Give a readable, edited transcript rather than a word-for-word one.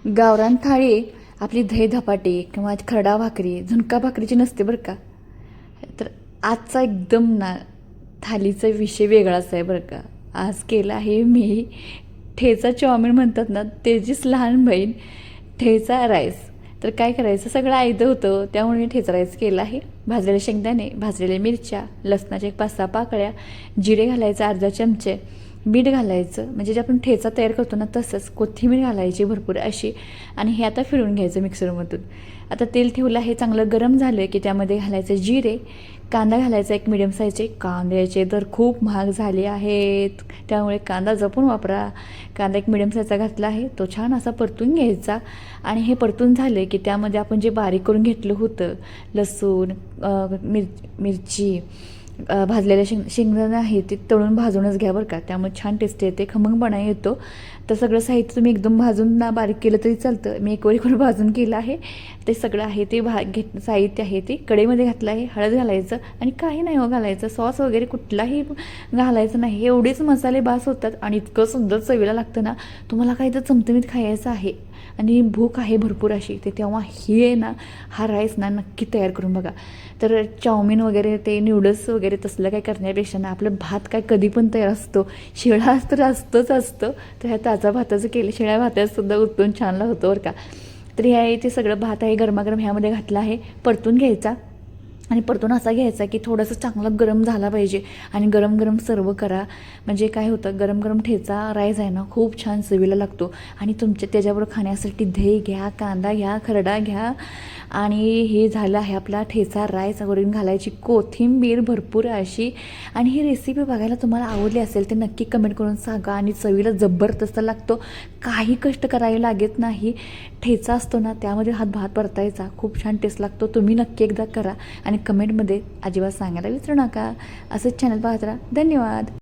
गावरान थाळी आपली दही धपाटी किंवा खरडा भाकरी झुणका भाकरीची नसते बरं का. तर आजचा एकदम ना थालीचा विषय वेगळाच आहे बरं का. आज केला आहे मी ठेचा चाऊमिन म्हणतात ना त्याचीच लहान बहीण ठेचा राईस. तर काय करायचं, सगळं आयतं होतं त्यामुळे मी ठेचा राईस केला आहे. भाजलेले शेंगदाणे, भाजलेल्या मिरच्या, लसणाच्या 5-6 पाकळ्या, जिरे घालायचं अर्धा चमचे, मीठ घालायचं म्हणजे जे आपण ठेचा तयार करतो ना तसंच, कोथिंबीर घालायची भरपूर अशी, आणि हे आता फिरवून घ्यायचं मिक्सरमधून. आता तेल ठेवलं आहे, चांगलं गरम झालं की त्यामध्ये घालायचं जिरे, कांदा घालायचा एक मिडियम साईजचे. कांद्याचे दर खूप महाग झाले आहेत त्यामुळे कांदा जपून वापरा. कांदा एक मिडियम साईजचा घातला आहे, तो छान असा परतून घ्यायचा. आणि हे परतून झाले की त्यामध्ये आपण जे बारीक करून घेतलं होतं लसूण, मिरची, भाजलेल्या शेंगदाणे आहे ते तळून भाजूनच घ्या बरं का, त्यामुळे छान टेस्ट येते, खमंगपणा येतो. तर सगळं साहित्य तुम्ही एकदम भाजून ना बारीक केलं तरी चालतं. मी एक वरी भाजून केलं आहे. ते सगळं आहे ते साहित्य आहे ते कढईमध्ये घातलं आहे. हळद घालायचं आणि काही नाही हो घालायचं, सॉस वगैरे कुठलाही घालायचं नाही. एवढेच मसाले बास होतात आणि इतकं सुंदर चवीला लागतं ना. तुम्हाला काही तर चमचमीत खायचं आहे आणि भूक आहे भरपूर अशी, ते तेव्हा ही आहे ना हा राईस ना नक्की तयार करून बघा. तर चाऊमिन वगैरे ते नूडल्स वगैरे तसलं काय करण्यापेक्षा ना आपलं भात काय कधी पण तयार असतो. शिळा तर असतंच असतं. तर ह्या ताजा भाताचं केलं, शिळ्या भाताचंसुद्धा उतरून छान होतं बरं का. तर हे आहे ते सगळं भात आहे गरमागरम ह्यामध्ये घातला आहे, परतून घ्यायचा. आणि परतून असा घ्यायचा की थोडंसं चांगला गरम झाला पाहिजे आणि गरम गरम सर्व करा. म्हणजे काय होतं, गरम गरम ठेचा राईस आहे ना खूप छान चवीला लागतो. आणि तुमच्या त्याच्याबरोबर खाण्यासाठी दही घ्या, कांदा घ्या, खरडा घ्या. आणि हे झालं आहे आपला ठेचा राईस. वरून घालायची कोथिंबीर भरपूर अशी. आणि ही रेसिपी बघायला तुम्हाला आवडली असेल तर नक्की कमेंट करून सांगा. आणि चवीला जबरदस्त लागतो, काही कष्ट करावे लागत नाही. ठेचा असतो ना त्यामध्ये हात भात परतायचा, खूप छान टेस्ट लागतो. तुम्ही नक्की एकदा करा आणि कमेंटमध्ये अजिबात सांगायला विसरू नका. असंच चॅनल पाहत राहा. धन्यवाद.